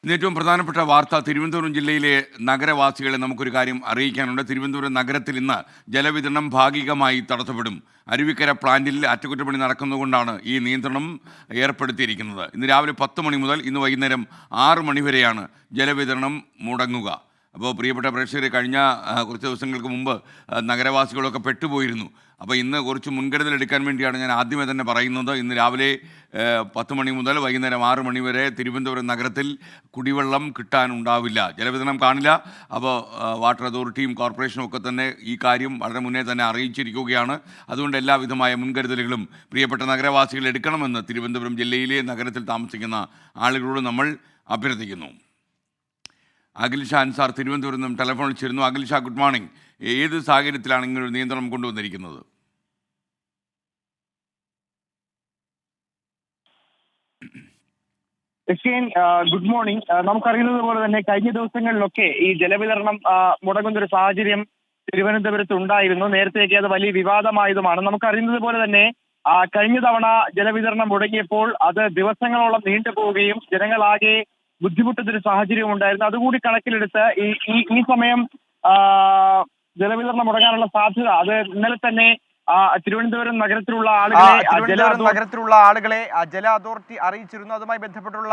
ഇന്ന് ഏറ്റവും പ്രധാനപ്പെട്ട വാർത്ത തിരുവനന്തപുരം ജില്ലയിലെ നഗരവാസികളെ നമുക്കൊരു കാര്യം അറിയിക്കാനുണ്ട്. തിരുവനന്തപുരം നഗരത്തിൽ ഇന്ന് ജലവിതരണം ഭാഗികമായി തടസ്സപ്പെടും. അരുവിക്കര പ്ലാന്റിൽ അറ്റകുറ്റപ്പണി നടക്കുന്നതുകൊണ്ടാണ് ഈ നിയന്ത്രണം ഏർപ്പെടുത്തിയിരിക്കുന്നത്. ഇന്ന് രാവിലെ 10 മണി മുതൽ ഇന്ന് വൈകുന്നേരം 6 മണി വരെയാണ് ജലവിതരണം മുടങ്ങുക. അപ്പോൾ പ്രിയപ്പെട്ട പ്രേക്ഷകരെ, കഴിഞ്ഞ കുറച്ച് ദിവസങ്ങൾക്ക് മുമ്പ് നഗരവാസികളൊക്കെ പെട്ടുപോയിരുന്നു. അപ്പോൾ ഇന്ന് കുറച്ച് മുൻകരുതൽ എടുക്കാൻ വേണ്ടിയാണ് ഞാൻ ആദ്യമേ തന്നെ പറയുന്നത്. ഇന്ന് രാവിലെ 10 മണി മുതൽ വൈകുന്നേരം 6 മണി വരെ തിരുവനന്തപുരം നഗരത്തിൽ കുടിവെള്ളം കിട്ടാനുണ്ടാവില്ല, ജലവിതരണം കാണില്ല. അപ്പോൾ വാട്ടർ അതോറിറ്റിയും കോർപ്പറേഷനും ഒക്കെ തന്നെ ഈ കാര്യം വളരെ മുന്നേ തന്നെ അറിയിച്ചിരിക്കുകയാണ്. അതുകൊണ്ട് എല്ലാവിധമായ മുൻകരുതലുകളും പ്രിയപ്പെട്ട നഗരവാസികൾ എടുക്കണമെന്ന് തിരുവനന്തപുരം ജില്ലയിലെ നഗരത്തിൽ താമസിക്കുന്ന ആളുകളോട് നമ്മൾ അഭ്യർത്ഥിക്കുന്നു. അഖിൽഷ അൻസാർ തിരുവനന്തപുരത്ത് നിന്നും ടെലിഫോണിൽ ചേരുന്നു. അഖിൽഷ, ഗുഡ് മോർണിംഗ്. ഏത് സാഹചര്യത്തിലാണ് ഇങ്ങനെ ഒരു നിയന്ത്രണം കൊണ്ടുവന്നിരിക്കുന്നത്? Good morning. നമുക്കറിയുന്നത് പോലെ തന്നെ കഴിഞ്ഞ ദിവസങ്ങളിലൊക്കെ ഈ ജലവിതരണം മുടങ്ങുന്ന ഒരു സാഹചര്യം തിരുവനന്തപുരത്ത് ഉണ്ടായിരുന്നു. നേരത്തെയൊക്കെ അത് വലിയ വിവാദമായതുമാണ്. നമുക്കറിയുന്നത് പോലെ തന്നെ കഴിഞ്ഞ തവണ ജലവിതരണം മുടങ്ങിയപ്പോൾ അത് ദിവസങ്ങളോളം നീണ്ടുപോവുകയും ജനങ്ങളാകെ ബുദ്ധിമുട്ടുന്ന ഒരു സാഹചര്യം ഉണ്ടായിരുന്നു. അതുകൂടി കണക്കിലെടുത്ത് ഈ സമയം ജലവിതരണം മുടങ്ങാനുള്ള സാധ്യത അത് ഇന്നലെ തന്നെ തിരുവനന്തപുരം നഗരത്തിലുള്ള ആളുകളെ ജല അതോറിറ്റി അറിയിച്ചിരുന്നു. അതുമായി ബന്ധപ്പെട്ടുള്ള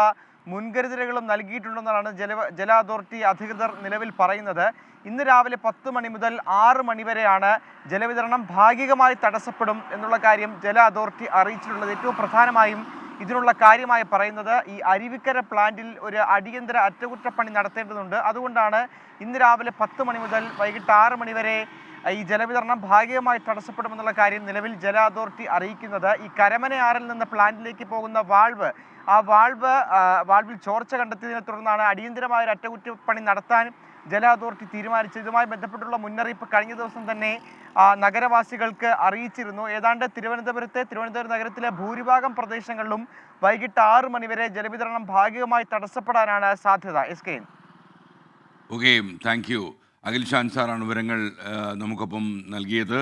മുൻകരുതലുകളും നൽകിയിട്ടുണ്ടെന്നാണ് ജല അതോറിറ്റി അധികൃതർ നിലവിൽ പറയുന്നത്. ഇന്ന് രാവിലെ 10 മണി മുതൽ 6 മണി വരെയാണ് ജലവിതരണം ഭാഗികമായി തടസ്സപ്പെടും എന്നുള്ള കാര്യം ജല അതോറിറ്റി അറിയിച്ചിട്ടുള്ളത്. ഏറ്റവും പ്രധാനമായും ഇതിനുള്ള കാര്യമായി പറയുന്നത് ഈ അരുവിക്കര പ്ലാന്റിൽ ഒരു അടിയന്തര അറ്റകുറ്റപ്പണി നടത്തേണ്ടതുണ്ട്. അതുകൊണ്ടാണ് ഇന്ന് രാവിലെ 10 മണി മുതൽ വൈകിട്ട് 6 മണി വരെ ഈ ജലവിതരണം ഭാഗികമായി തടസ്സപ്പെടുമെന്നുള്ള കാര്യം നിലവിൽ ജല അതോറിറ്റി അറിയിക്കുന്നത്. ഈ കരമനയാറിൽ നിന്ന് പ്ലാന്റിലേക്ക് പോകുന്ന വാൾവിൽ ചോർച്ച കണ്ടെത്തിയതിനെ തുടർന്നാണ് അടിയന്തരമായ ഒരു അറ്റകുറ്റപ്പണി നടത്താൻ ജല അതോറിറ്റി തീരുമാനിച്ചത്. ഇതുമായി ബന്ധപ്പെട്ടുള്ള മുന്നറിയിപ്പ് കഴിഞ്ഞ ദിവസം തന്നെ നഗരവാസികൾക്ക് അറിയിച്ചിരുന്നു. ഏതാണ്ട് തിരുവനന്തപുരം നഗരത്തിലെ ഭൂരിഭാഗം പ്രദേശങ്ങളിലും വൈകിട്ട് 6 മണി വരെ ജലവിതരണം ഭാഗികമായി തടസ്സപ്പെടാനാണ് സാധ്യത. Okay, thank you. അഖിൽഷ അൻസാറാണ് വിവരങ്ങൾ നമുക്കൊപ്പം നൽകിയത്.